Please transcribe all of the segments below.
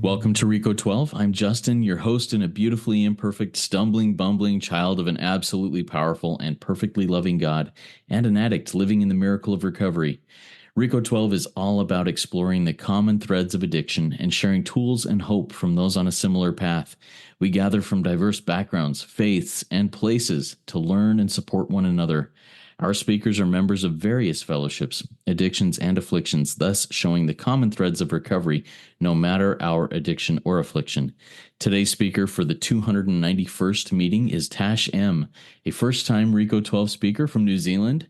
Welcome to Rico 12. I'm Justin, your host and a beautifully imperfect, stumbling, bumbling child of an absolutely powerful and perfectly loving God and an addict living in the miracle of recovery. Rico 12 is all about exploring the common threads of addiction and sharing tools and hope from those on a similar path. We gather from diverse backgrounds, faiths, and places to learn and support one another. Our speakers are members of various fellowships, addictions, and afflictions, thus showing the common threads of recovery, no matter our addiction or affliction. Today's speaker for the 291st meeting is Tash M, a first-time Rico 12 speaker from New Zealand,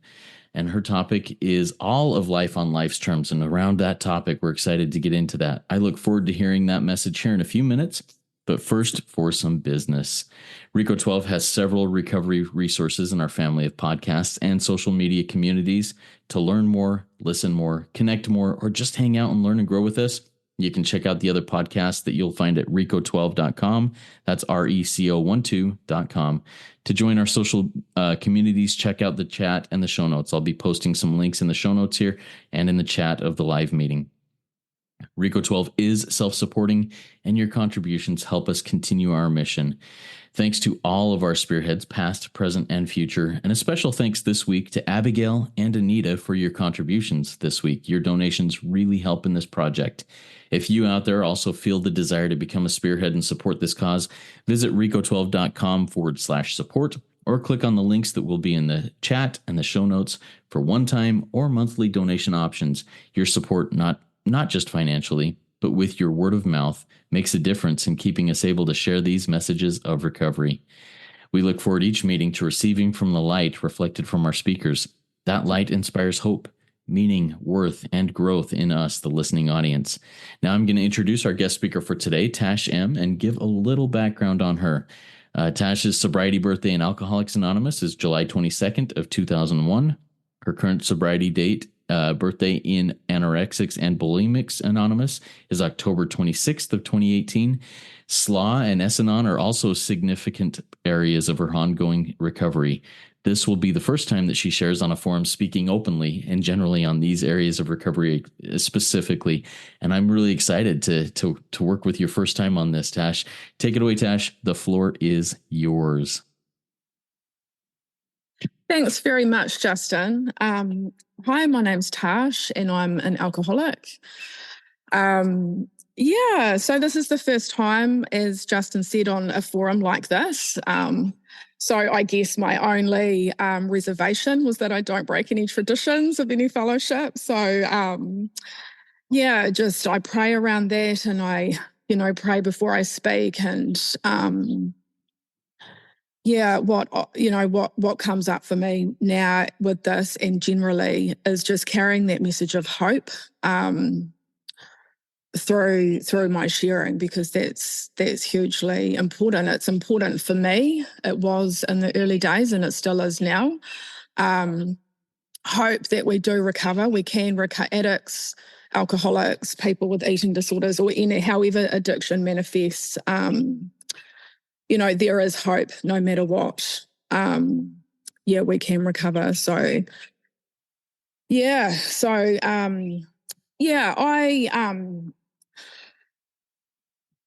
and her topic is all of life on life's terms, and around that topic, we're excited to get into that. I look forward to hearing that message here in a few minutes. But first, for some business. Rico 12 has several recovery resources in our family of podcasts and social media communities. To learn more, listen more, connect more, or just hang out and learn and grow with us, you can check out the other podcasts that you'll find at rico12.com. That's RECO12.com. To join our social communities, check out the chat and the show notes. I'll be posting some links in the show notes here and in the chat of the live meeting. Rico 12 is self-supporting, and your contributions help us continue our mission. Thanks to all of our spearheads, past, present, and future, and a special thanks this week to Abigail and Anita for your contributions this week. Your donations really help in this project. If you out there also feel the desire to become a spearhead and support this cause, visit rico12.com/support or click on the links that will be in the chat and the show notes for one-time or monthly donation options. Your support not just financially, but with your word of mouth, makes a difference in keeping us able to share these messages of recovery. We look forward each meeting to receiving from the light reflected from our speakers. That light inspires hope, meaning, worth, and growth in us, the listening audience. Now I'm going to introduce our guest speaker for today, Tash M, and give a little background on her. Tash's sobriety birthday in Alcoholics Anonymous is July 22nd of 2001. Her current sobriety date birthday in Anorexics and Bulimics Anonymous is October 26th of 2018. SLAA and S-anon are also significant areas of her ongoing recovery. This will be the first time that she shares on a forum speaking openly and generally on these areas of recovery specifically. And I'm really excited to work with you first time on this, Tash. Take it away, Tash. The floor is yours. Thanks very much, Justin. Hi, my name's Tash, and I'm an alcoholic. So this is the first time, as Justin said, on a forum like this. So I guess my only reservation was that I don't break any traditions of any fellowship. So, I pray around that, and I, pray before I speak, and what comes up for me now with this and generally is just carrying that message of hope through my sharing, because that's hugely important. It's important for me. It was in the early days and it still is now. Hope that we do recover. We can recover. Addicts, alcoholics, people with eating disorders, or however addiction manifests. There is hope no matter what. We can recover. I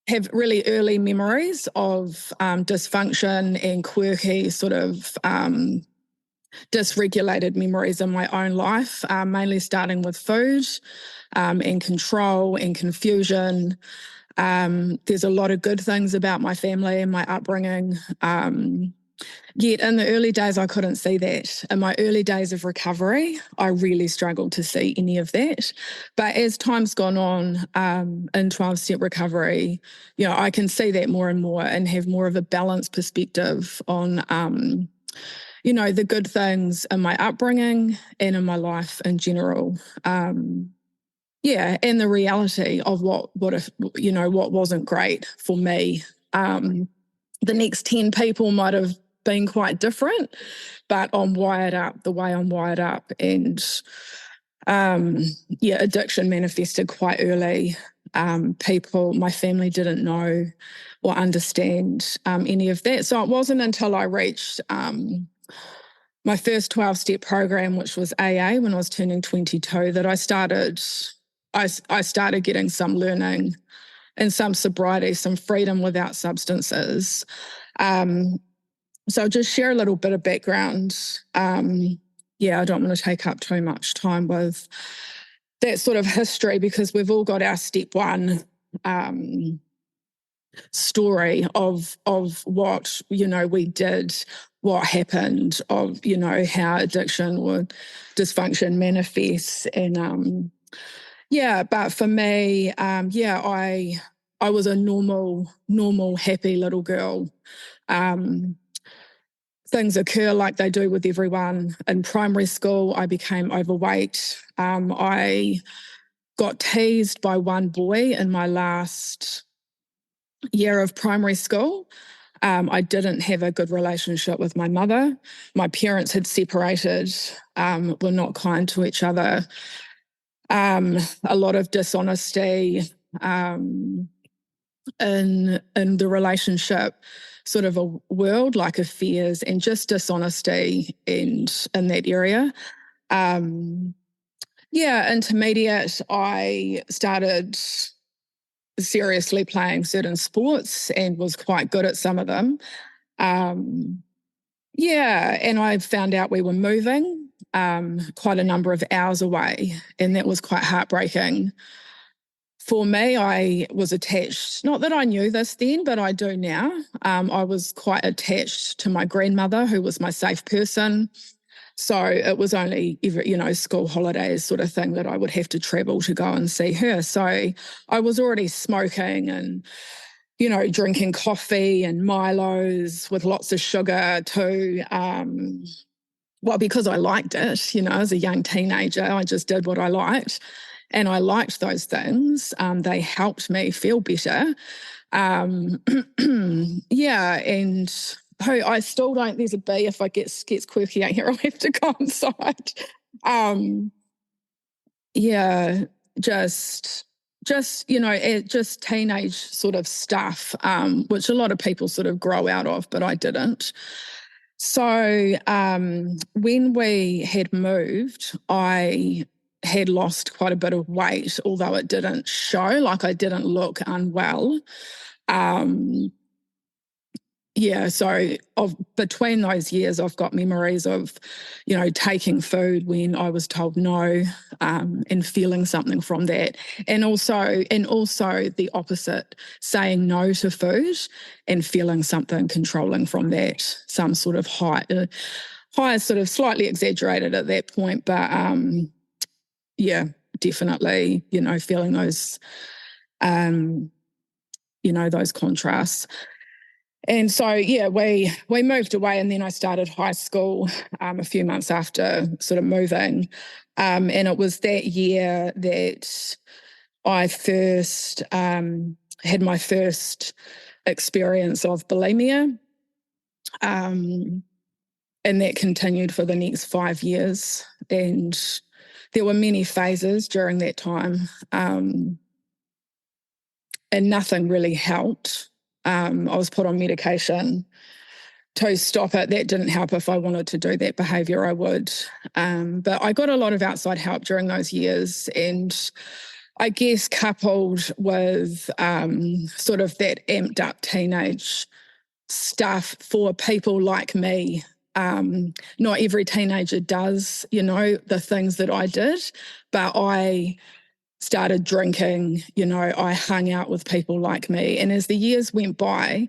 have really early memories of dysfunction and quirky sort of dysregulated memories in my own life, mainly starting with food and control and confusion. There's a lot of good things about my family and my upbringing. Yet in the early days, I couldn't see that. In my early days of recovery, I really struggled to see any of that. But as time's gone on in 12-step recovery, I can see that more and more and have more of a balanced perspective on, the good things in my upbringing and in my life in general. And the reality of what wasn't great for me. The next 10 people might have been quite different, but I'm wired up the way I'm wired up. And addiction manifested quite early. My family didn't know or understand any of that. So it wasn't until I reached my first 12-step program, which was AA, when I was turning 22, that I started getting some learning and some sobriety, some freedom without substances. So I'll just share a little bit of background. I don't want to take up too much time with that sort of history, because we've all got our step one story of what, we did, what happened, of, how addiction or dysfunction manifests. And but for me, I was a normal, happy little girl. Things occur like they do with everyone. In primary school, I became overweight. I got teased by one boy in my last year of primary school. I didn't have a good relationship with my mother. My parents had separated, were not kind to each other. A lot of dishonesty in the relationship sort of a world, like affairs and just dishonesty and in that area. Intermediate, I started seriously playing certain sports and was quite good at some of them. And I found out we were moving quite a number of hours away, and that was quite heartbreaking. For me, I was attached, not that I knew this then, but I do now. I was quite attached to my grandmother, who was my safe person. So it was only, school holidays sort of thing that I would have to travel to go and see her. So I was already smoking and, drinking coffee and Milos with lots of sugar too. Because I liked it, as a young teenager, I just did what I liked. And I liked those things. They helped me feel better. And I still don't, there's a bee. If I gets quirky out here, I'll have to go inside. Just teenage sort of stuff, which a lot of people sort of grow out of, but I didn't. So when we had moved, I had lost quite a bit of weight, although it didn't show, like I didn't look unwell. So between those years, I've got memories of, taking food when I was told no, and feeling something from that. And also the opposite, saying no to food and feeling something controlling from that, some sort of high sort of slightly exaggerated at that point, but definitely, feeling those, those contrasts. And so, we moved away, and then I started high school a few months after sort of moving. And it was that year that I first had my first experience of bulimia. And that continued for the next 5 years. And there were many phases during that time. And nothing really helped. I was put on medication to stop it. That didn't help. If I wanted to do that behaviour, I would. But I got a lot of outside help during those years. And I guess coupled with sort of that amped up teenage stuff for people like me. Not every teenager does, the things that I did, but I started drinking, I hung out with people like me. And as the years went by,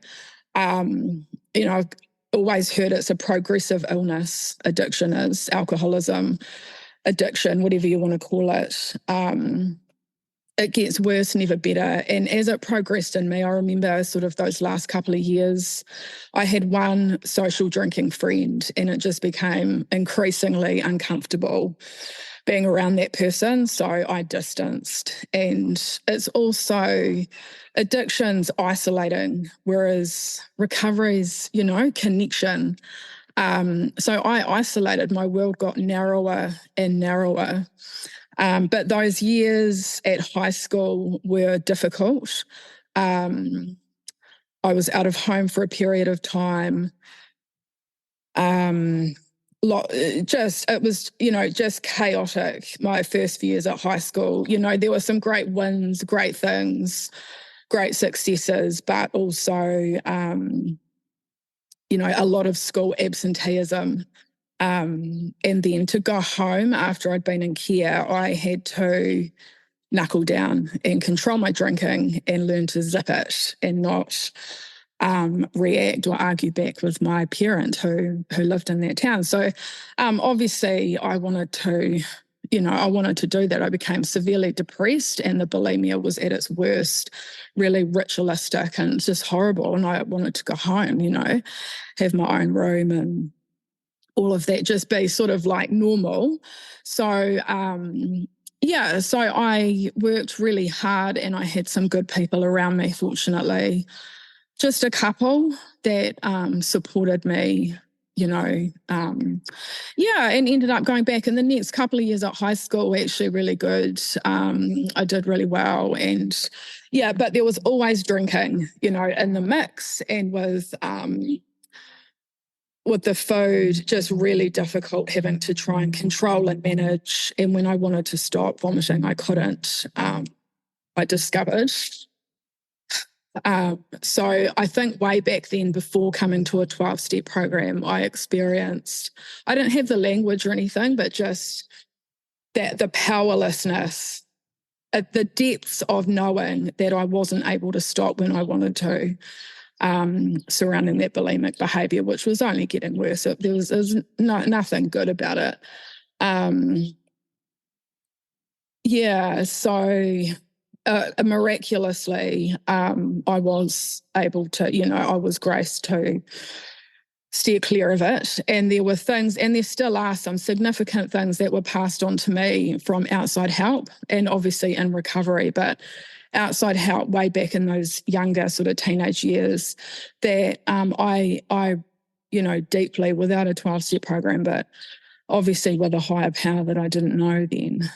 I've always heard it's a progressive illness. Addiction is alcoholism, addiction, whatever you want to call it. It gets worse, never better. And as it progressed in me, I remember sort of those last couple of years, I had one social drinking friend, and it just became increasingly uncomfortable being around that person. So I distanced. And it's also, addiction's isolating, whereas recovery's, connection. So I isolated. My world got narrower and narrower. But those years at high school were difficult. I was out of home for a period of time. It was, just chaotic, my first few years at high school. There were some great wins, great things, great successes, but also, a lot of school absenteeism. And then to go home after I'd been in care, I had to knuckle down and control my drinking and learn to zip it and not react or argue back with my parent who lived in that town. So obviously I wanted to do that. I became severely depressed and the bulimia was at its worst, really ritualistic and just horrible. And I wanted to go home, have my own room and all of that, just be sort of like normal. So, so I worked really hard and I had some good people around me, fortunately. Just a couple that supported me, and ended up going back in the next couple of years at high school, actually really good. I did really well but there was always drinking, in the mix, and with the food, just really difficult having to try and control and manage. And when I wanted to stop vomiting, I couldn't, I discovered. So I think way back then, before coming to a 12-step program, I didn't have the language or anything, but just that the powerlessness, the depths of knowing that I wasn't able to stop when I wanted to. Surrounding that bulimic behaviour, which was only getting worse. There was nothing good about it. So miraculously, I was able to, I was graced to steer clear of it. And there were things, and there still are some significant things that were passed on to me from outside help and obviously in recovery, but outside help way back in those younger sort of teenage years that I deeply, without a 12-step program, but obviously with a higher power that I didn't know then,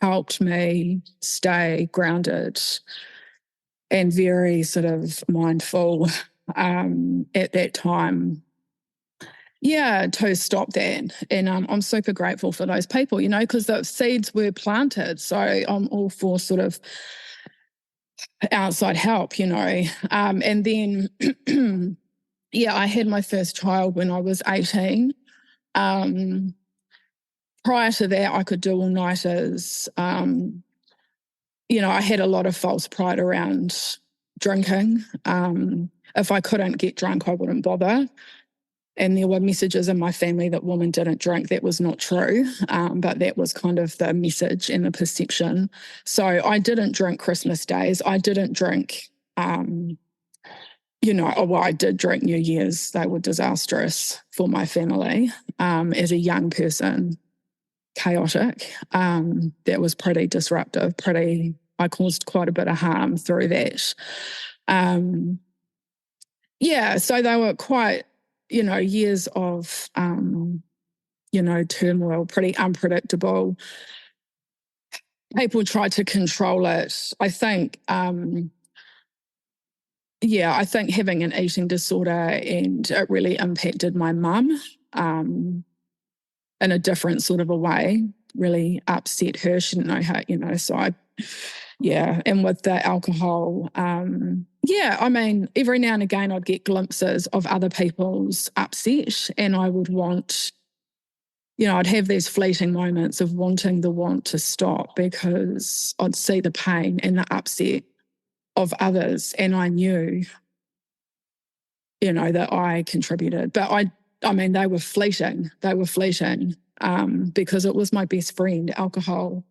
helped me stay grounded and very sort of mindful at that time. Yeah, to stop that. And I'm super grateful for those people, because the seeds were planted. So I'm all for sort of outside help, And then, I had my first child when I was 18. Prior to that, I could do all-nighters. I had a lot of false pride around drinking. If I couldn't get drunk, I wouldn't bother. And there were messages in my family that women didn't drink. That was not true, but that was kind of the message and the perception. So I didn't drink Christmas days. I didn't drink, I did drink New Year's. They were disastrous for my family as a young person, chaotic. That was pretty disruptive, I caused quite a bit of harm through that. So they were quite, years of, turmoil, pretty unpredictable. People tried to control it. I think, I think having an eating disorder, and it really impacted my mum in a different sort of a way, really upset her. She didn't know how, so and with the alcohol, every now and again I'd get glimpses of other people's upset, and I would want, I'd have these fleeting moments of wanting the want to stop because I'd see the pain and the upset of others, and I knew, that I contributed. But they were fleeting. Because it was my best friend, alcohol.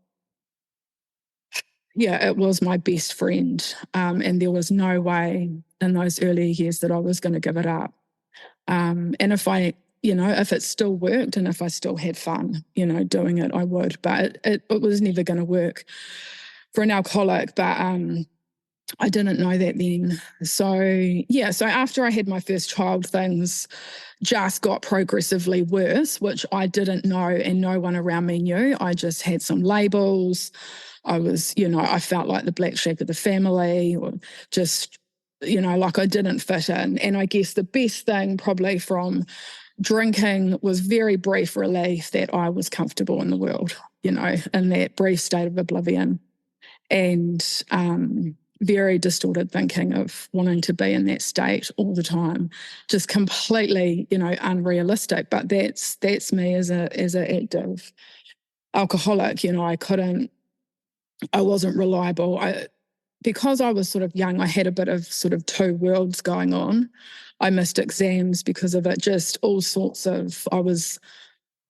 Yeah, it was my best friend. And there was no way in those earlier years that I was going to give it up. And if if it still worked and if I still had fun, doing it, I would. But it was never going to work for an alcoholic. But I didn't know that then. So after I had my first child, things just got progressively worse, which I didn't know and no one around me knew. I just had some labels. I was, I felt like the black sheep of the family, or just, like I didn't fit in. And I guess the best thing probably from drinking was very brief relief that I was comfortable in the world, in that brief state of oblivion. And very distorted thinking of wanting to be in that state all the time, just completely, unrealistic. But that's me as an active alcoholic. I wasn't reliable. Because I was sort of young, I had a bit of sort of two worlds going on. I missed exams because of it, just all sorts of,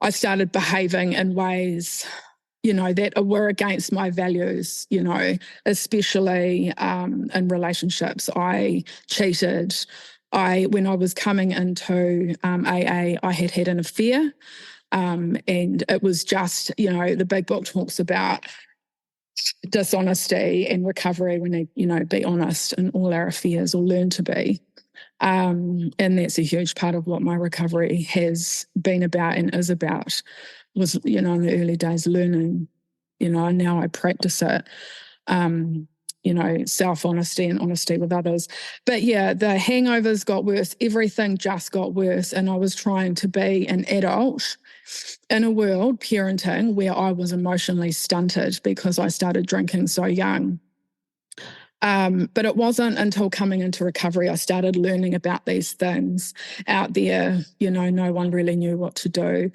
I started behaving in ways that were against my values, especially in relationships. I cheated. When I was coming into AA, I had an affair. And it was just, the big book talks about dishonesty and recovery. We need, be honest in all our affairs, or learn to be. And that's a huge part of what my recovery has been about and is about. Was, in the early days, learning, and now I practice it, self-honesty and honesty with others. But yeah, the hangovers got worse. Everything just got worse. And I was trying to be an adult in a world, parenting, where I was emotionally stunted because I started drinking so young. But it wasn't until coming into recovery I started learning about these things out there. No one really knew what to do.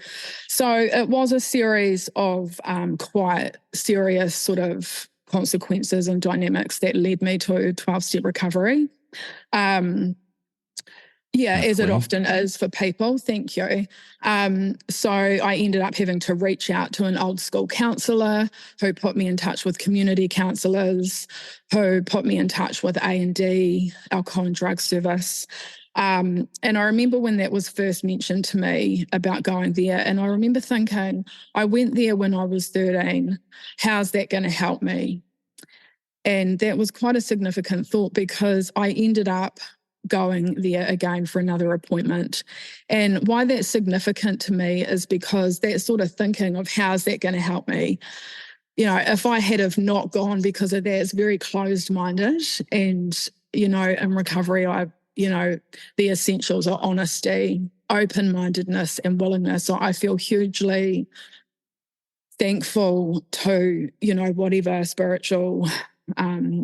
So it was a series of quite serious sort of consequences and dynamics that led me to 12-step recovery. As it often is for people. Thank you. So I ended up having to reach out to an old school counsellor who put me in touch with community counsellors, who put me in touch with A&D, Alcohol and Drug Service. And I remember when that was first mentioned to me about going there, and I remember thinking, I went there when I was 13. How's that going to help me? And that was quite a significant thought, because I ended up going there again for another appointment. And why that's significant to me is because that sort of thinking of how's that going to help me, if I had have not gone because of that, it's very closed-minded. And, in recovery, the essentials are honesty, open-mindedness and willingness. So I feel hugely thankful to, whatever spiritual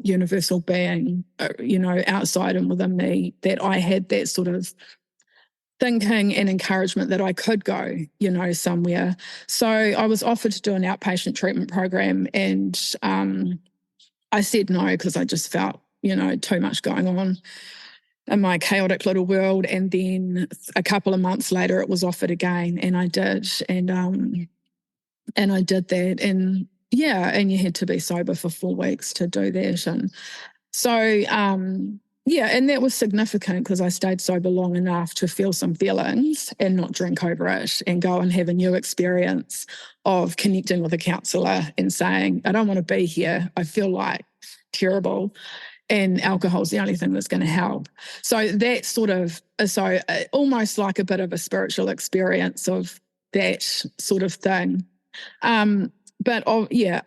universal being, outside and within me, that I had that sort of thinking and encouragement that I could go, somewhere. So I was offered to do an outpatient treatment program, and I said no, because I just felt, too much going on in my chaotic little world. And then a couple of months later, it was offered again, and I did. And I did that. And and you had to be sober for 4 weeks to do that. And so, and that was significant, because I stayed sober long enough to feel some feelings and not drink over it, and go and have a new experience of connecting with a counsellor and saying, I don't want to be here. I feel like terrible, and alcohol's the only thing that's going to help. So that's sort of, almost like a bit of a spiritual experience of that sort of thing. But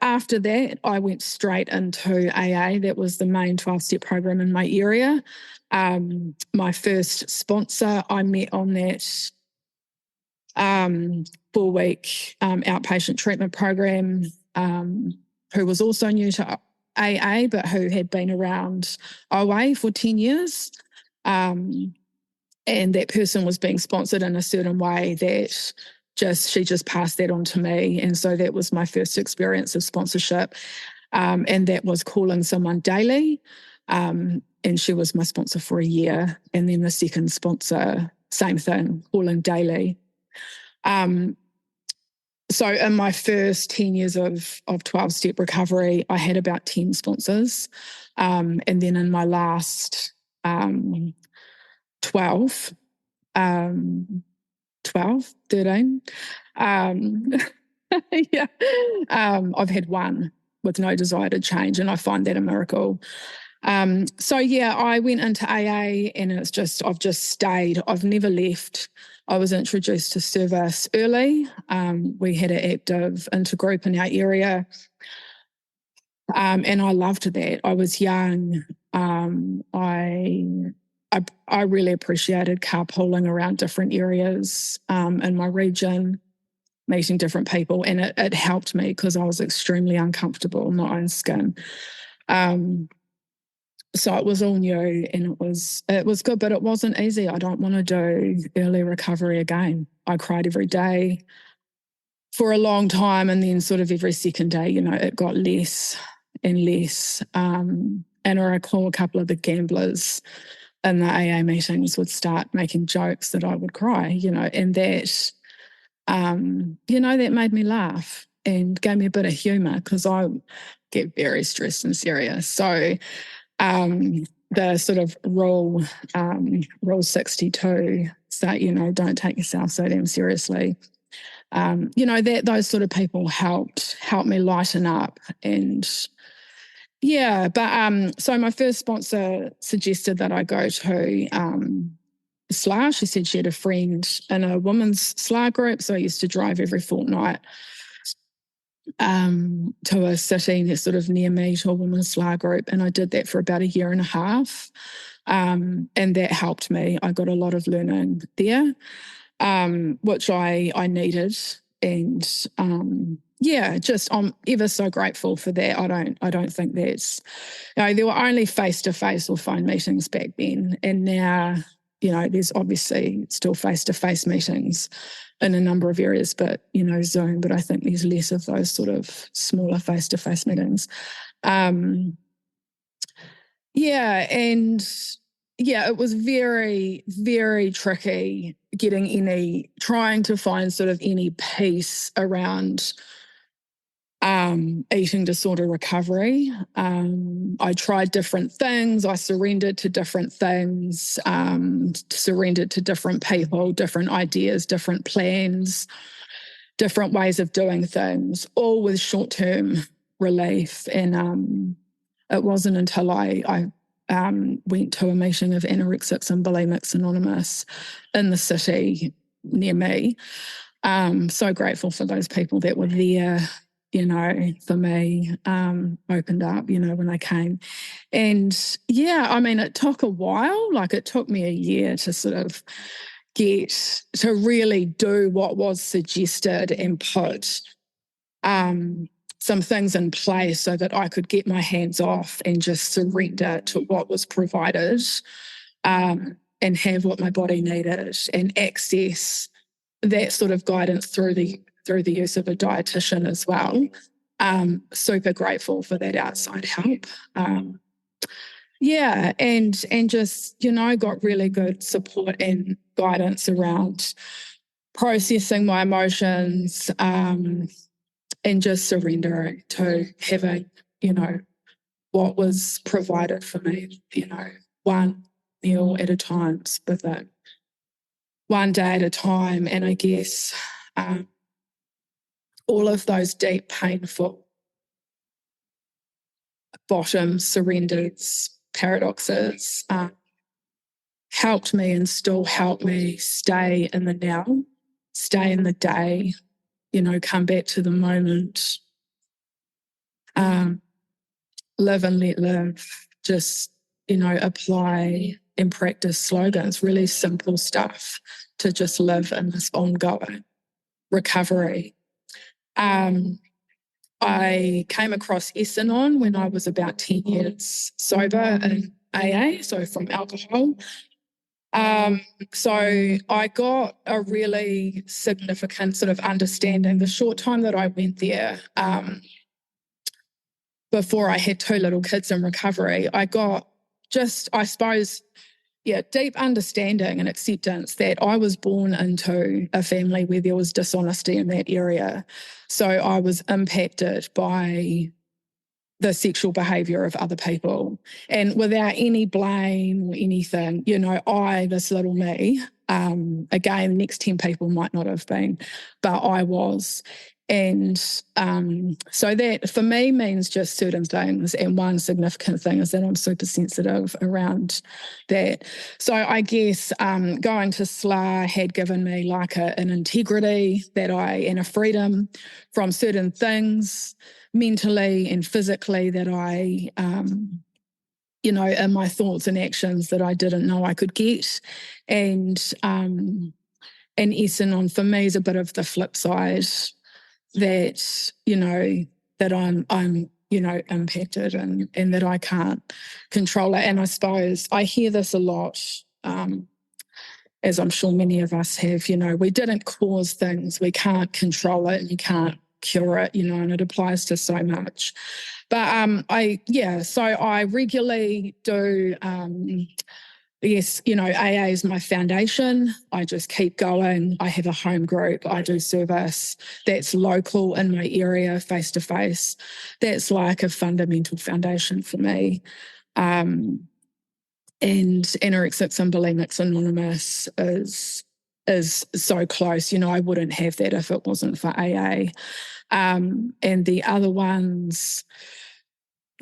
after that, I went straight into AA. That was the main 12-step program in my area. My first sponsor I met on that 4-week outpatient treatment program, who was also new to AA, but who had been around OA for 10 years. And that person was being sponsored in a certain way that she just passed that on to me. And so that was my first experience of sponsorship. And that was calling someone daily. And she was my sponsor for a year. And then the second sponsor, same thing, calling daily. So in my first 10 years of 12-step recovery, I had about 10 sponsors. And then in my last 12, 13. I've had one with no desire to change, and I find that a miracle. I went into AA, and I've just stayed. I've never left. I was introduced to service early. We had an active intergroup in our area, and I loved that. I was young. I really appreciated carpooling around different areas in my region, meeting different people, and it helped me, because I was extremely uncomfortable in my own skin. So it was all new, and it was good, but it wasn't easy. I don't want to do early recovery again. I cried every day for a long time, and then sort of every second day, it got less and less. And I recall a couple of the gamblers in the AA meetings would start making jokes that I would cry, and that, that made me laugh and gave me a bit of humour, because I get very stressed and serious. So the sort of rule 62, that, don't take yourself so damn seriously. That those sort of people helped me lighten up. And yeah, but so my first sponsor suggested that I go to SLAA. She said she had a friend in a women's SLAA group, so I used to drive every fortnight to a city that's sort of near me, to a women's SLAA group, and I did that for about a year and a half, and that helped me. I got a lot of learning there, which I needed, and just I'm ever so grateful for that. I don't think that's, there were only face-to-face or phone meetings back then, and now, there's obviously still face-to-face meetings in a number of areas, but, Zoom, but I think there's less of those sort of smaller face-to-face meetings. And it was very, very tricky trying to find sort of any peace around eating disorder recovery. I tried different things. I surrendered to different things, surrendered to different people, different ideas, different plans, different ways of doing things, all with short-term relief. And it wasn't until I went to a meeting of Anorexics and Bulimics Anonymous in the city near me. So grateful for those people that were there, for me, opened up, when I came. And it took a while. Like, it took me a year to sort of get to really do what was suggested and put some things in place so that I could get my hands off and just surrender to what was provided, and have what my body needed, and access that sort of guidance through the use of a dietitian as well. Super grateful for that outside help. And just, got really good support and guidance around processing my emotions, and just surrendering to having, what was provided for me, one meal at a time, with it, one day at a time. And I guess all of those deep, painful bottom surrenders, paradoxes, helped me and still help me stay in the now, stay in the day, come back to the moment, live and let live, just, apply and practice slogans, really simple stuff to just live in this ongoing recovery. I came across S-anon when I was about 10 years sober in AA, so from alcohol. So I got a really significant sort of understanding the short time that I went there, before I had 2 little kids in recovery. I got just, I suppose, deep understanding and acceptance that I was born into a family where there was dishonesty in that area. So I was impacted by the sexual behaviour of other people, and without any blame or anything, this little me, again, the next 10 people might not have been, but I was. And so that for me means just certain things, and one significant thing is that I'm super sensitive around that. So I guess going to SLAA had given me like an integrity and a freedom from certain things mentally and physically that I, in my thoughts and actions that I didn't know I could get. And S-anon for me is a bit of the flip side, that, that I'm impacted, and that I can't control it. And I suppose I hear this a lot, as I'm sure many of us have, we didn't cause things, we can't control it, you can't cure it, and it applies to so much. But so I regularly do, AA is my foundation. I just keep going. I have a home group. I do service that's local in my area, face to face. That's like a fundamental foundation for me. And Anorexics and Bulimics Anonymous is so close. I wouldn't have that if it wasn't for AA. And the other ones,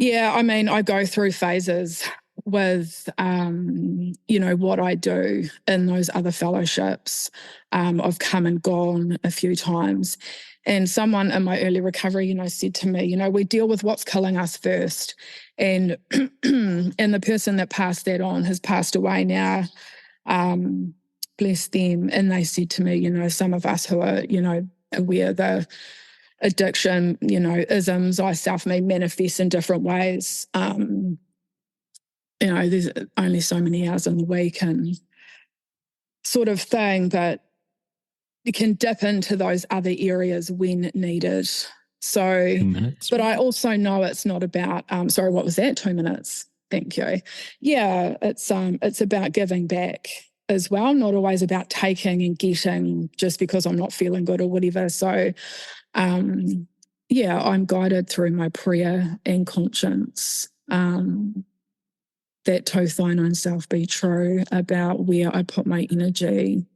I go through phases with, what I do in those other fellowships. I've come and gone a few times. And someone in my early recovery, said to me, we deal with what's killing us first. And and the person that passed that on has passed away now, bless them. And they said to me, some of us who are, aware the addiction, isms, I self may manifest in different ways. There's only so many hours in the week and sort of thing, but you can dip into those other areas when needed. So, 2 minutes. But I also know it's not about, sorry, what was that? 2 minutes. Thank you. Yeah, it's about giving back as well, not always about taking and getting just because I'm not feeling good or whatever. So, I'm guided through my prayer and conscience, that to self be true about where I put my energy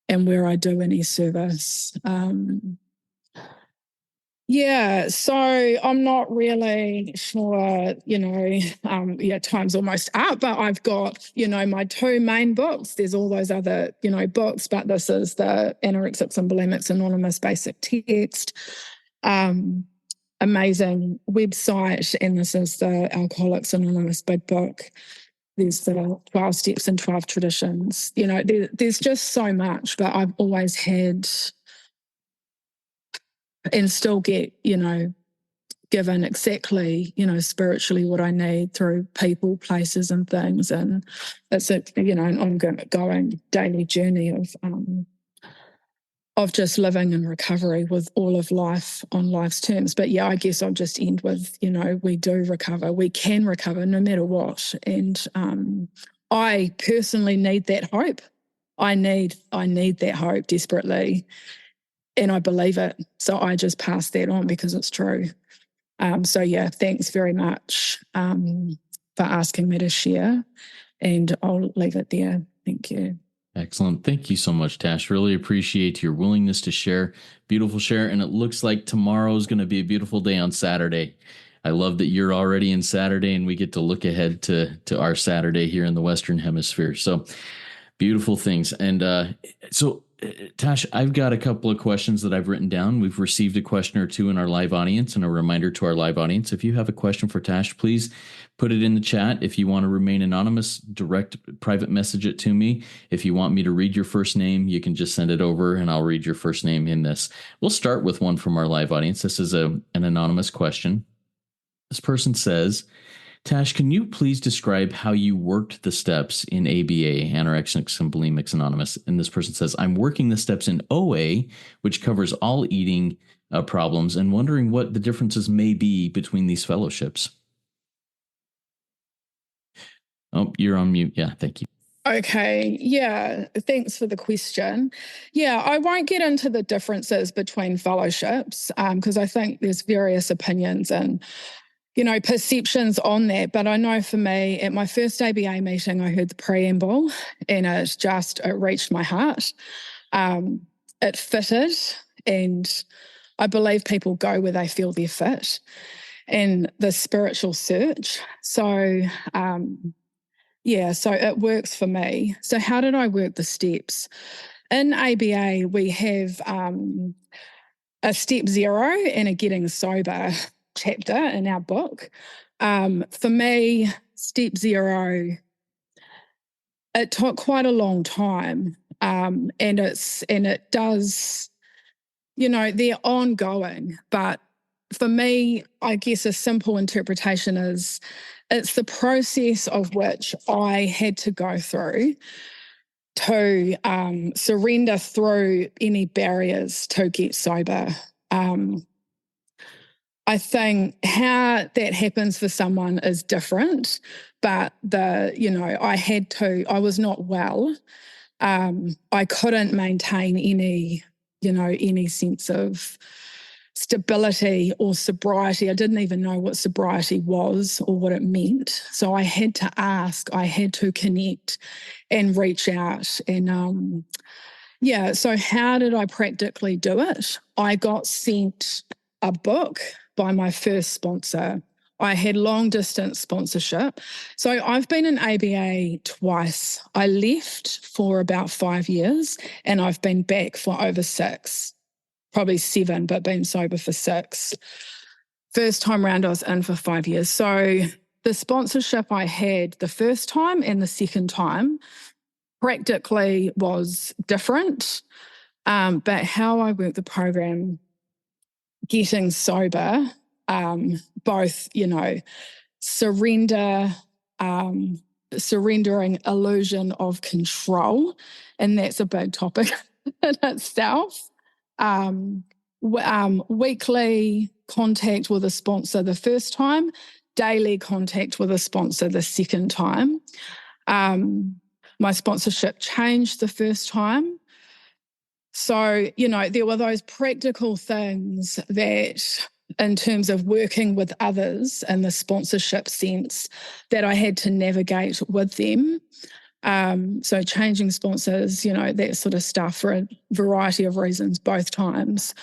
and where I do any service. So I'm not really sure, time's almost up, but I've got, my 2 main books. There's all those other, books, but this is the Anorexics and Bulimics Anonymous basic text. Amazing website, and this is the Alcoholics Anonymous big book. There's the 12 steps and 12 traditions. There's just so much, but I've always had and still get, given exactly, spiritually what I need through people, places and things. And it's an ongoing daily journey of just living in recovery with all of life on life's terms. But I guess I'll just end with, we do recover. We can recover no matter what. And I personally need that hope. I need that hope desperately. And I believe it. So I just pass that on because it's true. Thanks very much for asking me to share. And I'll leave it there. Thank you. Excellent. Thank you so much, Tash. Really appreciate your willingness to share. Beautiful share. And it looks like tomorrow is going to be a beautiful day on Saturday. I love that you're already in Saturday and we get to look ahead to our Saturday here in the Western Hemisphere. So beautiful things. And Tash, I've got a couple of questions that I've written down. We've received a question or two in our live audience, and a reminder to our live audience, if you have a question for Tash, please put it in the chat. If you want to remain anonymous, direct private message it to me. If you want me to read your first name, you can just send it over and I'll read your first name in this. We'll start with one from our live audience. This is an anonymous question. This person says, Tash, can you please describe how you worked the steps in ABA, Anorexics and Bulimics Anonymous? And this person says, I'm working the steps in OA, which covers all eating problems, and wondering what the differences may be between these fellowships. Oh, you're on mute. Yeah, thank you. Okay. Yeah. Thanks for the question. Yeah, I won't get into the differences between fellowships because I think there's various opinions and perceptions on that. But I know for me, at my first ABA meeting, I heard the preamble and it reached my heart. It fitted, and I believe people go where they feel they're fit, and the spiritual search. So, so it works for me. So how did I work the steps? In ABA, we have a step 0 and a getting sober chapter in our book. For me, step 0, it took quite a long time, and it does, they're ongoing, but for me, I guess a simple interpretation is it's the process of which I had to go through to surrender through any barriers to get sober. I think how that happens for someone is different, but I was not well. I couldn't maintain any sense of stability or sobriety. I didn't even know what sobriety was or what it meant. So I had to ask, I had to connect and reach out. And so how did I practically do it? I got sent a book by my first sponsor. I had long distance sponsorship. So I've been in ABA twice. I left for about 5 years and I've been back for over 6, probably 7, but been sober for 6. First time round, I was in for 5 years. So the sponsorship I had the first time and the second time practically was different. But how I worked the program, getting sober, both, surrendering illusion of control, and that's a big topic in itself. Weekly contact with a sponsor the first time, daily contact with a sponsor the second time. My sponsorship changed the first time. So, there were those practical things that, in terms of working with others in the sponsorship sense, that I had to navigate with them. So changing sponsors, that sort of stuff for a variety of reasons, both times.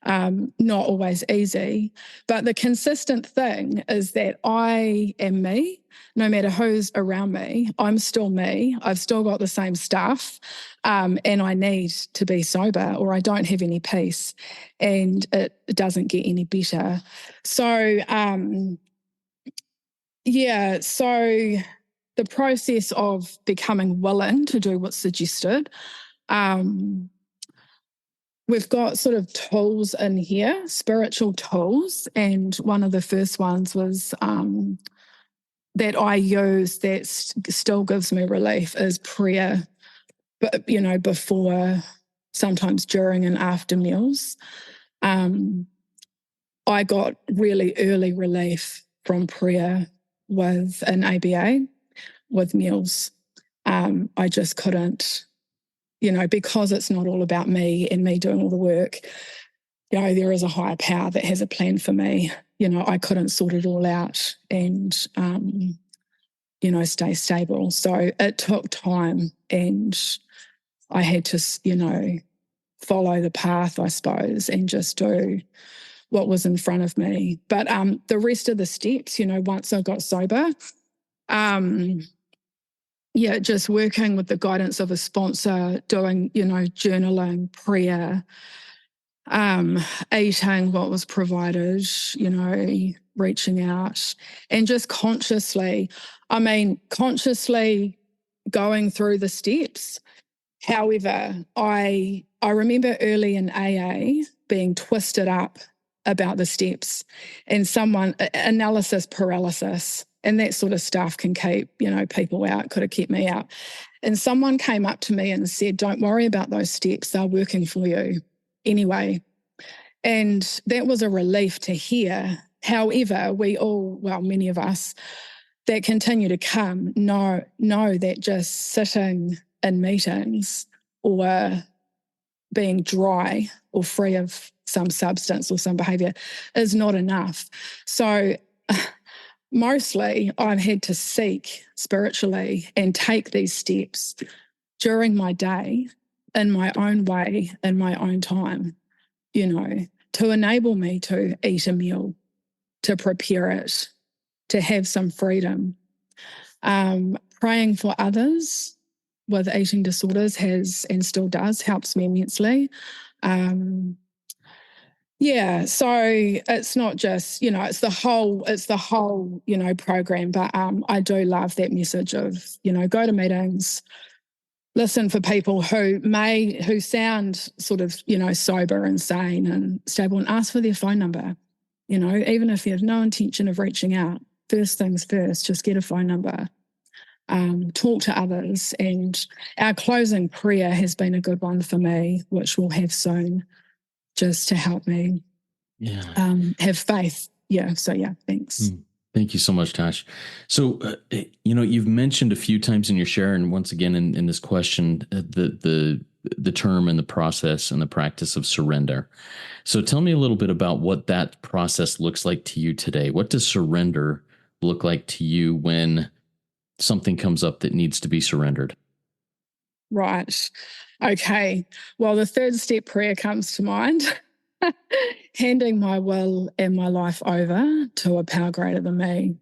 Not always easy. But the consistent thing is that I am me, no matter who's around me. I'm still me. I've still got the same stuff. And I need to be sober or I don't have any peace and it doesn't get any better. So, so the process of becoming willing to do what's suggested, we've got sort of tools in here, spiritual tools, and one of the first ones was that I use that still gives me relief is prayer, but before, sometimes during and after meals. I got really early relief from prayer with an ABA, with meals. I just couldn't, because it's not all about me and me doing all the work. There is a higher power that has a plan for me. I couldn't sort it all out and, stay stable. So it took time and I had to, follow the path, I suppose, and just do what was in front of me. But the rest of the steps, once I got sober, just working with the guidance of a sponsor, doing, journaling, prayer, eating what was provided, reaching out and just consciously going through the steps. However, I remember early in AA being twisted up about the steps and analysis paralysis and that sort of stuff can keep, people out, could have kept me out. And someone came up to me and said, don't worry about those steps, they're working for you anyway. And that was a relief to hear. However, many of us that continue to come know that just sitting in meetings or being dry or free of some substance or some behaviour is not enough. So mostly I've had to seek spiritually and take these steps during my day in my own way, in my own time, to enable me to eat a meal, to prepare it, to have some freedom. Praying for others with eating disorders has and still does helps me immensely. So it's not just, it's the whole, program, but I do love that message of, go to meetings, listen for people who sound sort of, sober and sane and stable and ask for their phone number. even if you have no intention of reaching out, first things first, just get a phone number, talk to others. And our closing prayer has been a good one for me, which we'll have soon, just to help me have faith. Yeah. So, yeah, thanks. Thank you so much, Tash. So, you've mentioned a few times in your share, and once again in this question, the term and the process and the practice of surrender. So tell me a little bit about what that process looks like to you today. What does surrender look like to you when something comes up that needs to be surrendered? Right. Okay. Well, the third step prayer comes to mind. Handing my will and my life over to a power greater than me.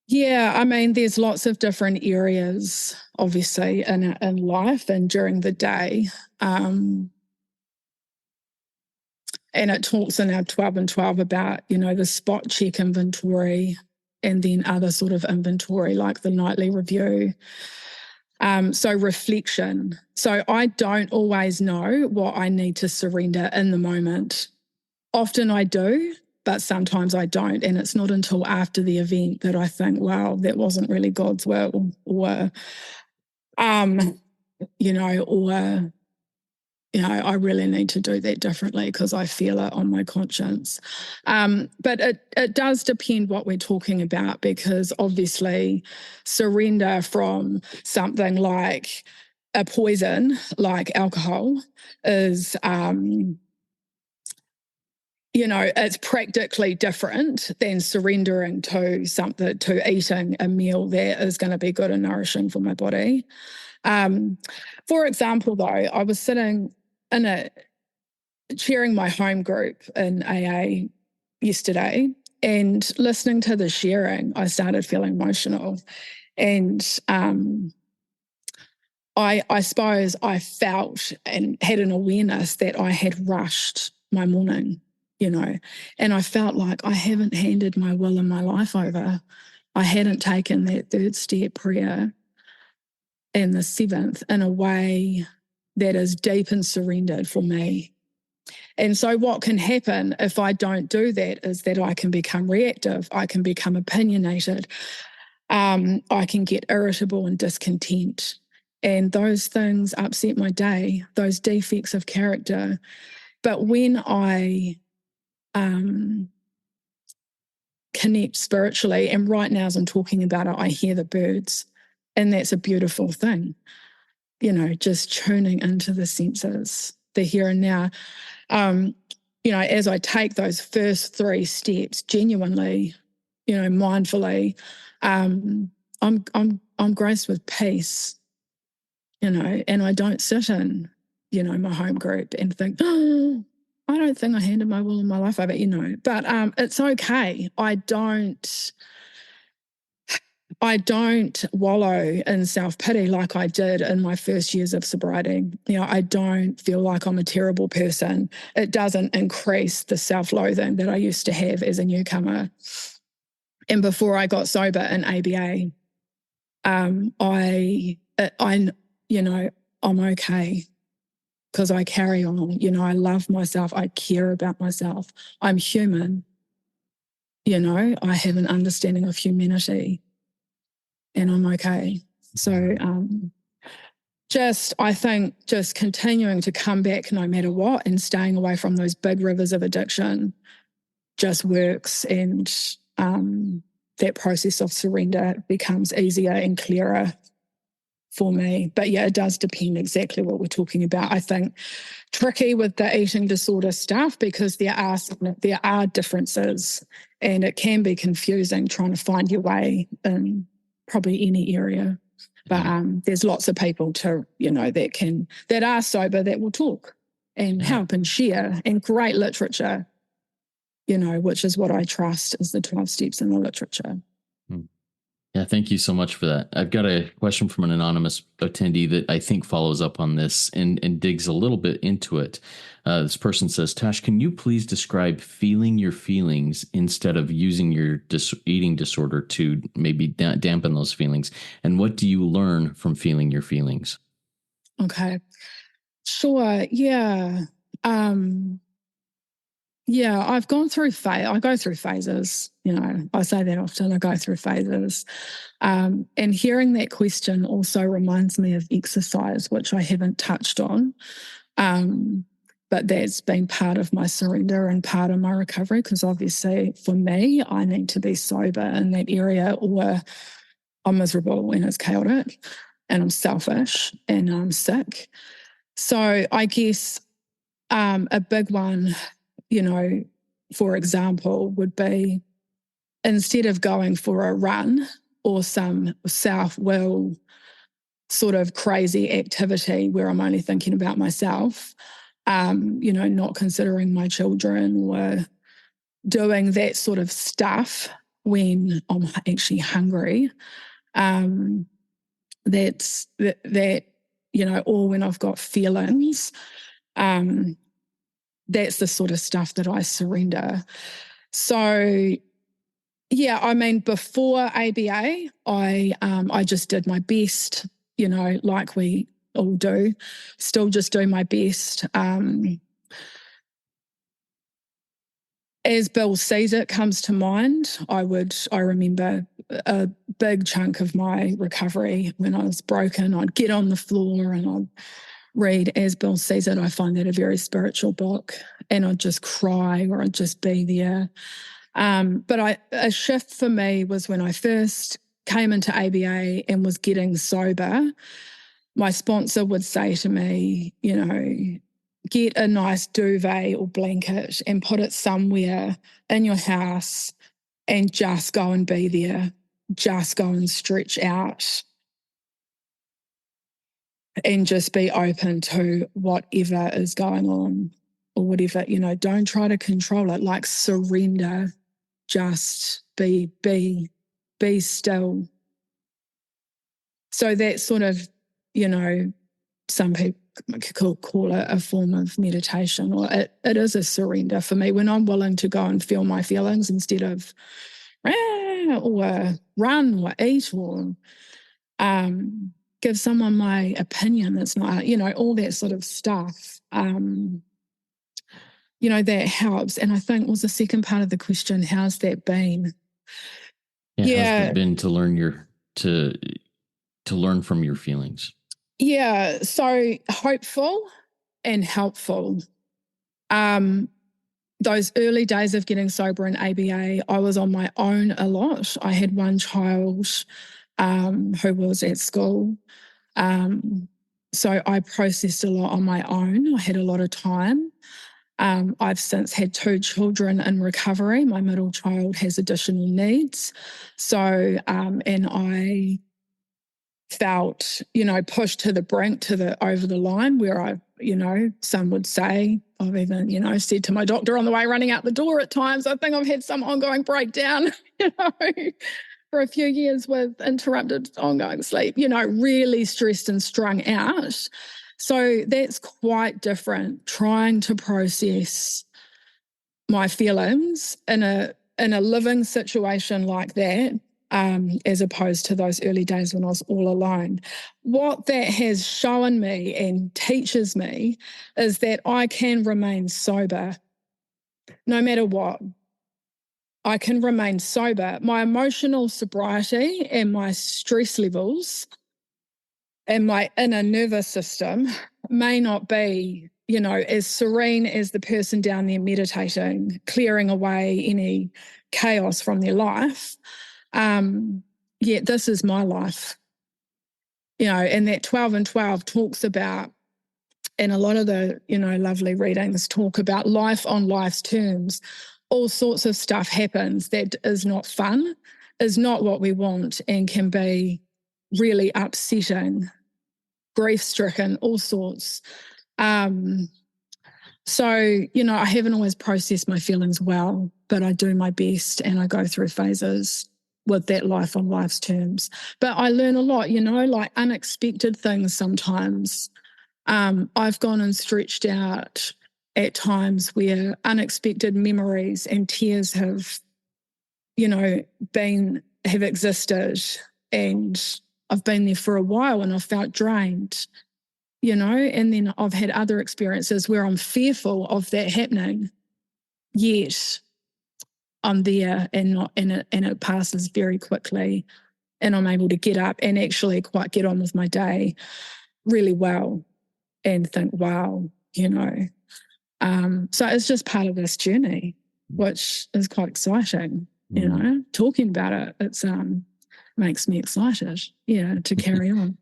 There's lots of different areas, obviously, in life and during the day. And it talks in our 12 and 12 about, the spot check inventory and then other sort of inventory like the nightly review. So reflection. So I don't always know what I need to surrender in the moment. Often I do, but sometimes I don't. And it's not until after the event that I think, wow, that wasn't really God's will, or I really need to do that differently because I feel it on my conscience. But it does depend what we're talking about, because obviously surrender from something like a poison, like alcohol, is, it's practically different than surrendering to eating a meal that is going to be good and nourishing for my body. For example, though, I was sitting chairing my home group in AA yesterday, and listening to the sharing, I started feeling emotional. And I suppose I felt and had an awareness that I had rushed my morning, and I felt like I haven't handed my will and my life over. I hadn't taken that third step prayer and the seventh in a way that is deep and surrendered for me. And so what can happen if I don't do that is that I can become reactive, I can become opinionated, I can get irritable and discontent. And those things upset my day, those defects of character. But when I connect spiritually, and right now as I'm talking about it, I hear the birds, and that's a beautiful thing, just tuning into the senses, the here and now. As I take those first three steps genuinely, mindfully, I'm graced with peace, and I don't sit in, my home group and think, oh, I don't think I handed my will and my life over, but it's okay. I don't wallow in self-pity like I did in my first years of sobriety. I don't feel like I'm a terrible person. It doesn't increase the self-loathing that I used to have as a newcomer. And before I got sober in ABA, I'm okay because I carry on. I love myself. I care about myself. I'm human. I have an understanding of humanity, and I'm okay. So I think just continuing to come back no matter what and staying away from those big rivers of addiction just works. And that process of surrender becomes easier and clearer for me. But yeah, it does depend exactly what we're talking about. I think tricky with the eating disorder stuff because there are differences, and it can be confusing trying to find your way in probably any area. But there's lots of people that are sober that will talk and help and share, and great literature, which is what I trust is the 12 steps in the literature. Yeah, thank you so much for that. I've got a question from an anonymous attendee that I think follows up on this and digs a little bit into it. This person says, Tash, can you please describe feeling your feelings instead of using your eating disorder to maybe dampen those feelings? And what do you learn from feeling your feelings? Okay. Sure. Yeah. Yeah, I've gone through I go through phases, I say that often, I go through phases. And hearing that question also reminds me of exercise, which I haven't touched on. But that's been part of my surrender and part of my recovery, because obviously for me, I need to be sober in that area or I'm miserable and it's chaotic and I'm selfish and I'm sick. So I guess a big one, for example, would be instead of going for a run or some self-will sort of crazy activity where I'm only thinking about myself, not considering my children or doing that sort of stuff when I'm actually hungry. That's that, or when I've got feelings. That's the sort of stuff that I surrender. So, yeah, I mean, before ABA, I just did my best, like we all do, still just do my best. As Bill sees it comes to mind, I remember a big chunk of my recovery when I was broken, I'd get on the floor and I'd read As Bill Sees It. I find that a very spiritual book, and I'd just cry or I'd just be there. But a shift for me was when I first came into ABA and was getting sober. My sponsor would say to me, get a nice duvet or blanket and put it somewhere in your house and just go and be there. Just go and stretch out and just be open to whatever is going on or whatever, don't try to control it, like surrender, just be still. So that sort of, some people could call it a form of meditation, or it is a surrender for me when I'm willing to go and feel my feelings instead of or run or eat or give someone my opinion. It's not, all that sort of stuff. That helps. And I think was the second part of the question, how's that been? Yeah. How's that been to learn to learn from your feelings? Yeah. So hopeful and helpful. Those early days of getting sober in ABA, I was on my own a lot. I had one child who was at school. So I processed a lot on my own. I had a lot of time. I've since had 2 children in recovery. My middle child has additional needs. So, and I felt, pushed to the brink, over the line where some would say, I've even, said to my doctor on the way running out the door at times, I think I've had some ongoing breakdown, for a few years with interrupted ongoing sleep, really stressed and strung out. So that's quite different, trying to process my feelings in a living situation like that, as opposed to those early days when I was all alone. What that has shown me and teaches me is that I can remain sober no matter what. I can remain sober. My emotional sobriety and my stress levels and my inner nervous system may not be, as serene as the person down there meditating, clearing away any chaos from their life. Yet this is my life, and that 12 and 12 talks about, and a lot of the, lovely readings talk about life on life's terms. All sorts of stuff happens that is not fun, is not what we want, and can be really upsetting, grief-stricken, all sorts. So, I haven't always processed my feelings well, but I do my best and I go through phases with that life on life's terms. But I learn a lot, like unexpected things sometimes. I've gone and stretched out at times where unexpected memories and tears have existed, and I've been there for a while and I've felt drained, and then I've had other experiences where I'm fearful of that happening. yet I'm there and it passes very quickly, and I'm able to get up and actually quite get on with my day really well and think, wow, so it's just part of this journey, which is quite exciting. Talking about it, it's makes me excited, to carry on.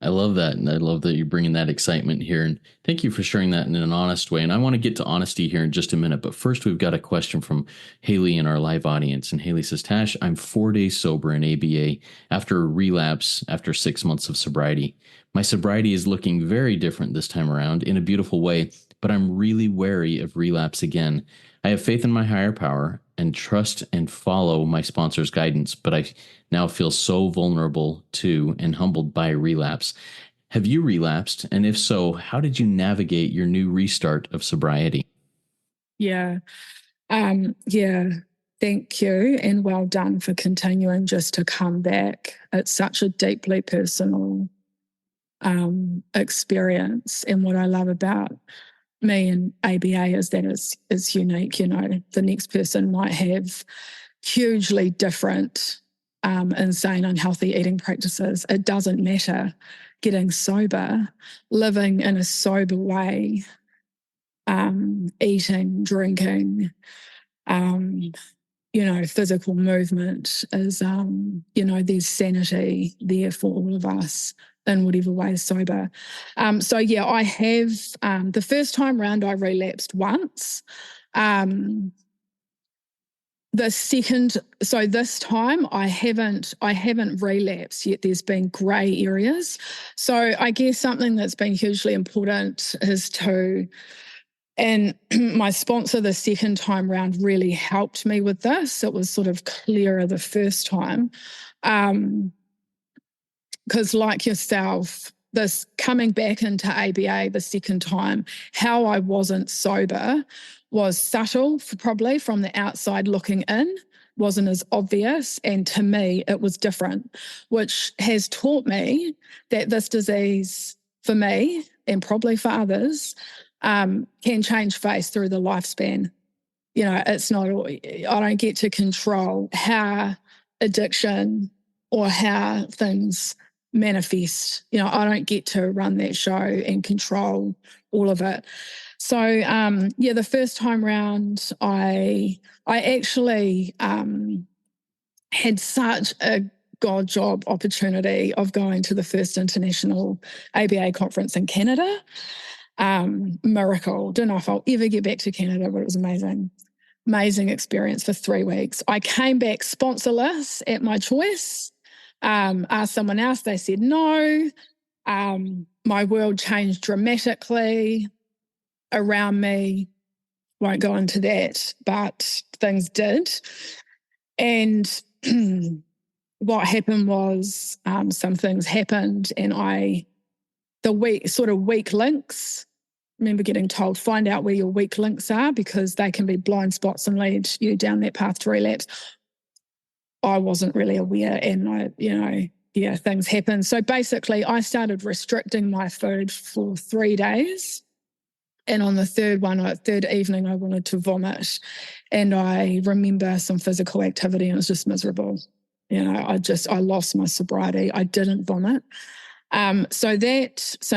I love that. And I love that you're bringing that excitement here. And thank you for sharing that in an honest way. And I want to get to honesty here in just a minute. But first, we've got a question from Haley in our live audience. And Haley says, Tash, I'm 4 days sober in ABA after a relapse after 6 months of sobriety. My sobriety is looking very different this time around in a beautiful way, but I'm really wary of relapse again. I have faith in my higher power and trust and follow my sponsor's guidance, but I now feel so vulnerable to and humbled by relapse. Have you relapsed? And if so, how did you navigate your new restart of sobriety? Yeah. Thank you. And well done for continuing just to come back. It's such a deeply personal experience. And what I love about me and ABA is that it's unique. The next person might have hugely different insane, unhealthy eating practices. It doesn't matter. Getting sober, living in a sober way, eating, drinking, physical movement is, there's sanity there for all of us in whatever way is sober. I have, the first time round I relapsed once. This time I haven't relapsed yet. There's been grey areas. So I guess something that's been hugely important is and my sponsor the second time round really helped me with this. It was sort of clearer the first time. Because like yourself, this coming back into ABA the second time, how I wasn't sober was subtle, probably from the outside looking in, wasn't as obvious. And to me, it was different, which has taught me that this disease, for me, and probably for others, can change face through the lifespan. It's not, I don't get to control how addiction or how things manifest. I don't get to run that show and control all of it. So, the first time round, I actually had such a God job opportunity of going to the first international ABA conference in Canada. Miracle. Don't know if I'll ever get back to Canada, but it was amazing. Amazing experience for 3 weeks. I came back sponsorless at my choice. Asked someone else, they said no. My world changed dramatically around me. Won't go into that, but things did. And what happened was some things happened, and the weak links, remember getting told, find out where your weak links are because they can be blind spots and lead you down that path to relapse. I wasn't really aware, and things happened. So basically I started restricting my food for 3 days. And on the third evening, I wanted to vomit. And I remember some physical activity, and it was just miserable. I lost my sobriety. I didn't vomit. So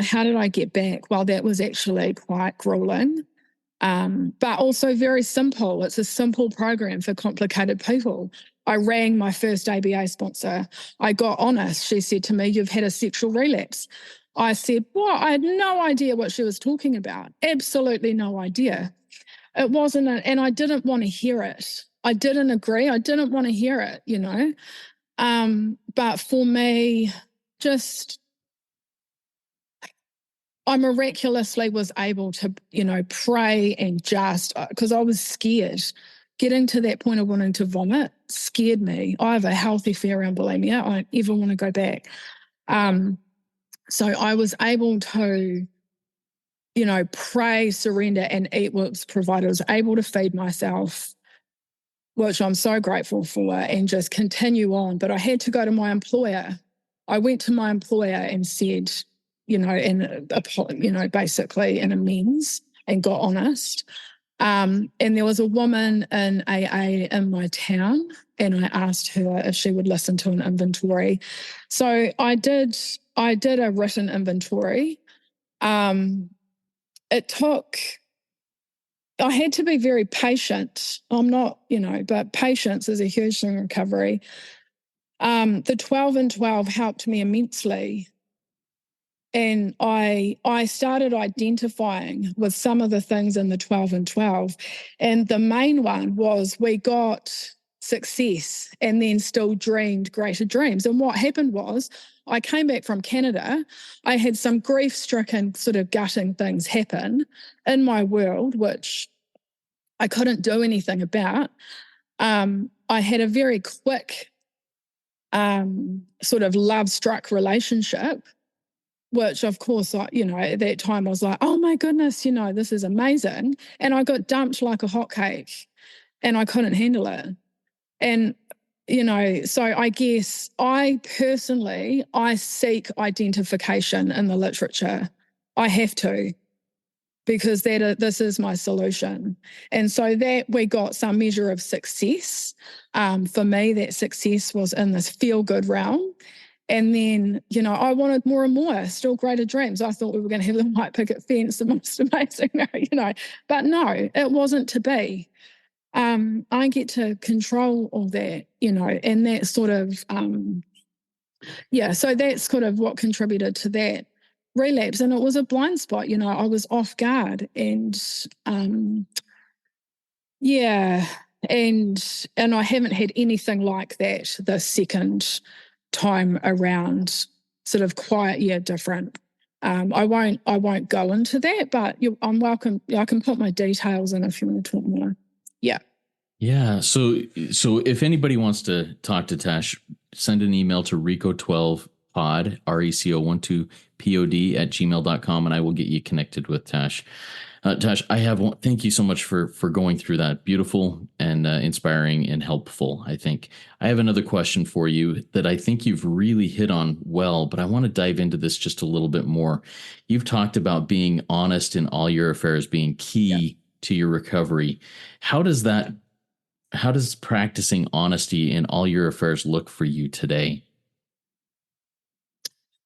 how did I get back? Well, that was actually quite grueling, but also very simple. It's a simple program for complicated people. I rang my first ABA sponsor. I got honest. She said to me, "You've had a sexual relapse." I said, "Well, I had no idea what she was talking about. Absolutely no idea." It wasn't, and I didn't want to hear it. I didn't agree. I didn't want to hear it, But for me, I miraculously was able to, pray and because I was scared. Getting to that point of wanting to vomit scared me. I have a healthy fear around bulimia. I don't ever want to go back. So I was able to, pray, surrender, and eat what was provided. I was able to feed myself, which I'm so grateful for, and just continue on. But I had to go to my employer. I went to my employer and said, basically an amends, and got honest. And there was a woman in AA in my town, and I asked her if she would listen to an inventory. So I did a written inventory. It took, I had to be very patient. I'm not, but patience is a huge thing in recovery. The 12 and 12 helped me immensely. And I started identifying with some of the things in the 12 and 12. And the main one was we got success and then still dreamed greater dreams. And what happened was I came back from Canada. I had some grief-stricken sort of gutting things happen in my world, which I couldn't do anything about. I had a very quick sort of love-struck relationship, which of course, at that time I was like, oh my goodness, this is amazing. And I got dumped like a hotcake and I couldn't handle it. And, so I guess I personally seek identification in the literature. I have to, because this is my solution. And so that we got some measure of success. For me, that success was in this feel-good realm. And then, I wanted more and more, still greater dreams. I thought we were going to have the white picket fence, the most amazing, but no, it wasn't to be. I get to control all that, and that sort of, so that's kind of what contributed to that relapse. And it was a blind spot, I was off guard and, and I haven't had anything like that the second time around, sort of quiet, different. I won't go into that, but I'm welcome. I can put my details in if you want to talk more. Yeah. Yeah. So if anybody wants to talk to Tash, send an email to Rico12pod, RECO12POD at gmail.com, and I will get you connected with Tash. Tash, thank you so much for going through that. Beautiful and inspiring and helpful, I think. I have another question for you that I think you've really hit on well, but I want to dive into this just a little bit more. You've talked about being honest in all your affairs being key to your recovery. How does practicing honesty in all your affairs look for you today?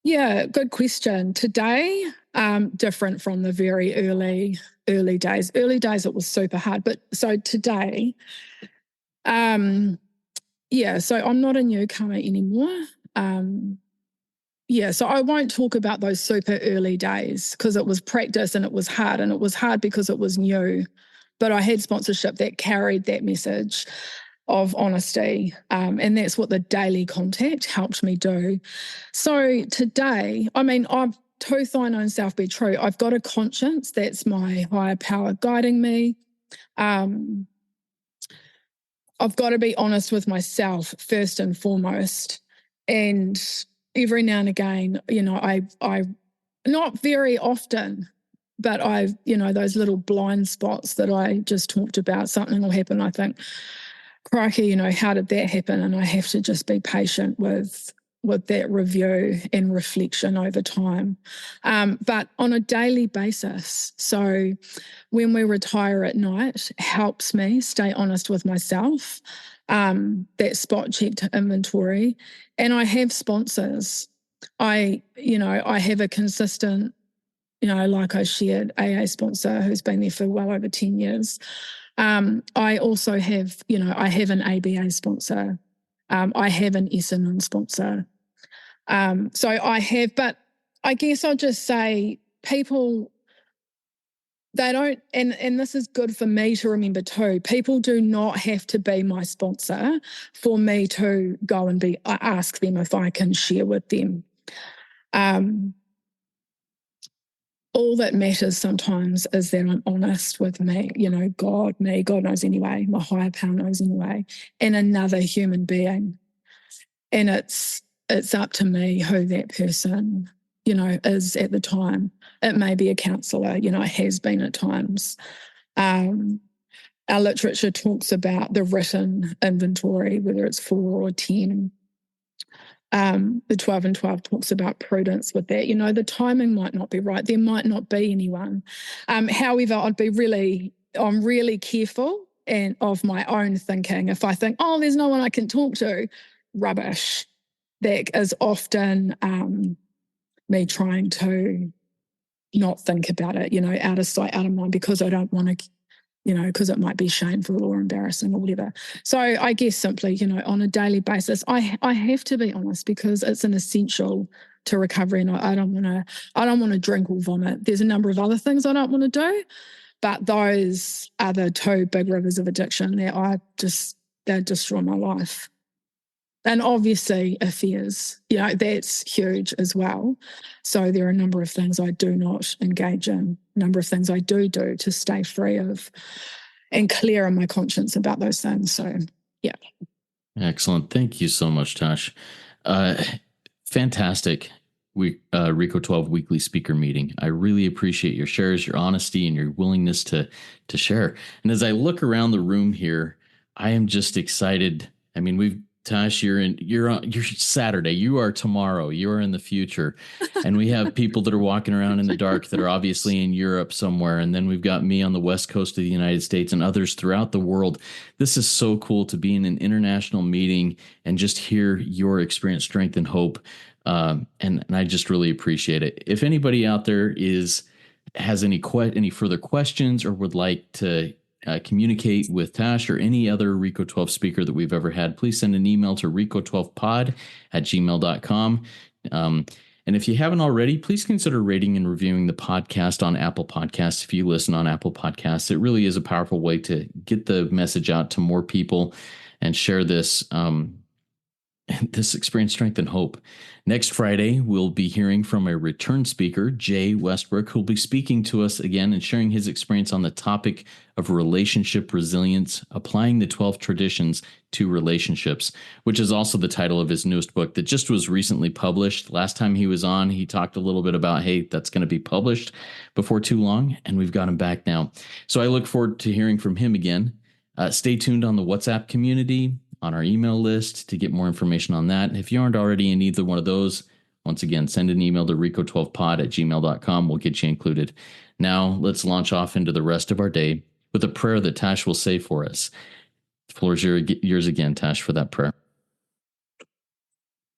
Yeah, good question. Today, different from the very early days. Early days, it was super hard. But so today, so I'm not a newcomer anymore. So I won't talk about those super early days because it was practice and it was hard. And it was hard because it was new. But I had sponsorship that carried that message of honesty. And that's what the daily contact helped me do. So today, I've truth, I know, and self be true. I've got a conscience. That's my higher power guiding me. I've got to be honest with myself first and foremost. And every now and again, I not very often, but those little blind spots that I just talked about, something will happen. I think, crikey, how did that happen? And I have to just be patient with that review and reflection over time. But on a daily basis, so when we retire at night, helps me stay honest with myself, that spot checked inventory. And I have sponsors. I have a consistent, like I shared, AA sponsor who's been there for well over 10 years. I also have, I have an ABA sponsor. I have an S-anon sponsor. So I have, but I guess I'll just say people, they don't, and this is good for me to remember too, people do not have to be my sponsor for me to go and ask them if I can share with them. All that matters sometimes is that I'm honest with me, God knows anyway, my higher power knows anyway, and another human being. And it's up to me who that person, is at the time. It may be a counsellor, it has been at times. Our literature talks about the written inventory, whether it's 4 or 10. The 12 and 12 talks about prudence with that. The timing might not be right. There might not be anyone. However, I'd be really I'm really careful and of my own thinking. If I think, oh, there's no one I can talk to, rubbish. That is often me trying to not think about it, out of sight, out of mind, because I don't want to, because it might be shameful or embarrassing or whatever. So I guess simply, on a daily basis, I have to be honest, because it's an essential to recovery, and I don't want to drink or vomit. There's a number of other things I don't want to do, but those are the two big rivers of addiction that they destroy my life. And obviously affairs, that's huge as well. So there are a number of things I do not engage in, a number of things I do to stay free of and clear in my conscience about those things. So, yeah. Excellent. Thank you so much, Tash. Fantastic. Rico 12 weekly speaker meeting. I really appreciate your shares, your honesty, and your willingness to share. And as I look around the room here, I am just excited. I mean, Tash, you're Saturday. You are tomorrow. You are in the future. And we have people that are walking around in the dark that are obviously in Europe somewhere. And then we've got me on the West Coast of the United States and others throughout the world. This is so cool to be in an international meeting and just hear your experience, strength, and hope. And I just really appreciate it. If anybody out there has any further questions or would like to communicate with Tash or any other Rico 12 speaker that we've ever had, please send an email to rico12pod@gmail.com. And if you haven't already, please consider rating and reviewing the podcast on Apple Podcasts. If you listen on Apple Podcasts, it really is a powerful way to get the message out to more people and share this experience, strength, and hope. Next Friday, we'll be hearing from a return speaker, Jay Westbrook, who'll be speaking to us again and sharing his experience on the topic of relationship resilience, applying the 12 traditions to relationships, which is also the title of his newest book that just was recently published. Last time he was on, he talked a little bit about, hey, that's going to be published before too long, and we've got him back now. So I look forward to hearing from him again. Stay tuned on the WhatsApp community, on our email list to get more information on that. If you aren't already in either one of those, once again, send an email to rico12pod@gmail.com. We'll get you included. Now, let's launch off into the rest of our day with a prayer that Tash will say for us. The floor is yours again, Tash, for that prayer.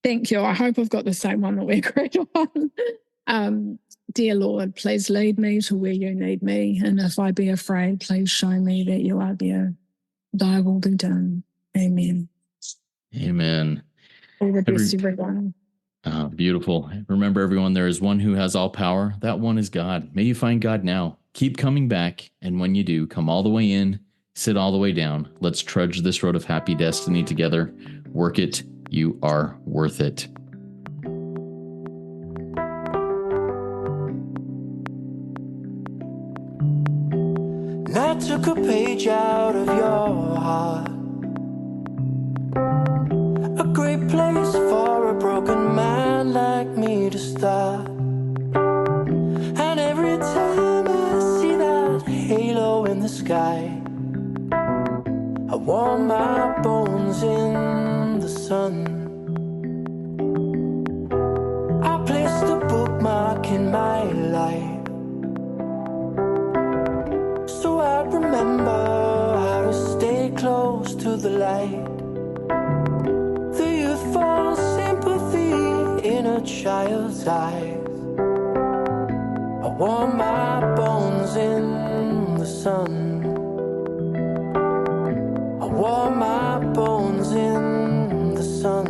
Thank you. I hope I've got the same one that we agreed on. Dear Lord, please lead me to where you need me. And if I be afraid, please show me that you are there. Thy will be done. Amen. Amen. All the best, everyone. Beautiful. Remember, everyone, there is one who has all power. That one is God. May you find God now. Keep coming back. And when you do, come all the way in, sit all the way down. Let's trudge this road of happy destiny together. Work it. You are worth it. And I took a page out of your heart. A great place for a broken man like me to start. And every time I see that halo in the sky, I warm my bones in the sun. I placed a bookmark in my life, so I remember how to stay close to the light. For sympathy in a child's eyes, I warm my bones in the sun. I warm my bones in the sun.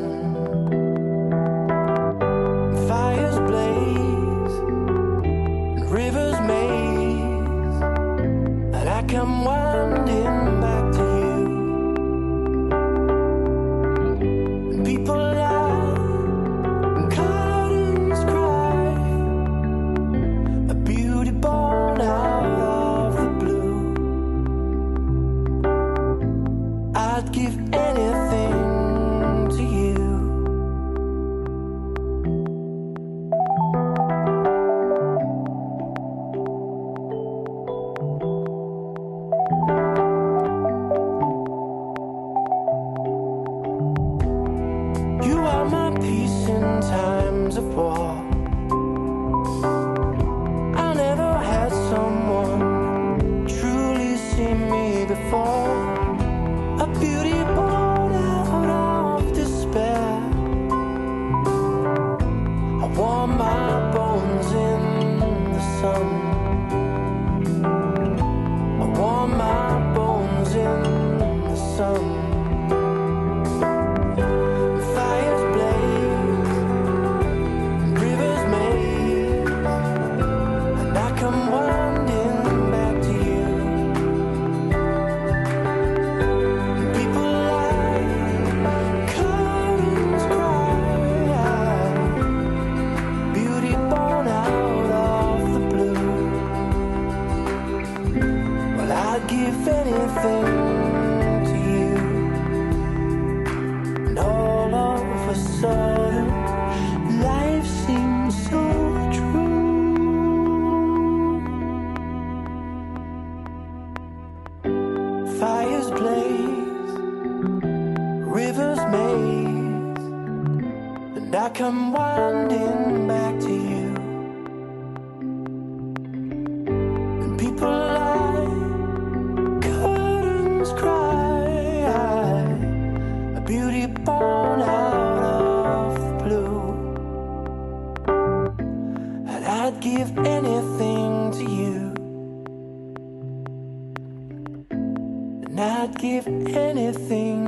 Fires blaze and rivers maze, and I come winding back to you. People lie and curtains cry, a beauty born out of the blue. I'd give anything to you. You are my peace in times of war. I never had someone truly seen for a beauty born out of despair. I warm my bones in the sun. I warm my bones in the sun. Fires blaze, rivers maze, and I come winding back to you. People lie, curtains cry, beauty born out of the blue. Well, I'd give anything to you. And all of a sudden, life seems so true. Fires blaze, rivers maze, and I come winding back to you. And people lie, curtains cry, a beauty born out of the blue. And I'd give anything to you. And I'd give anything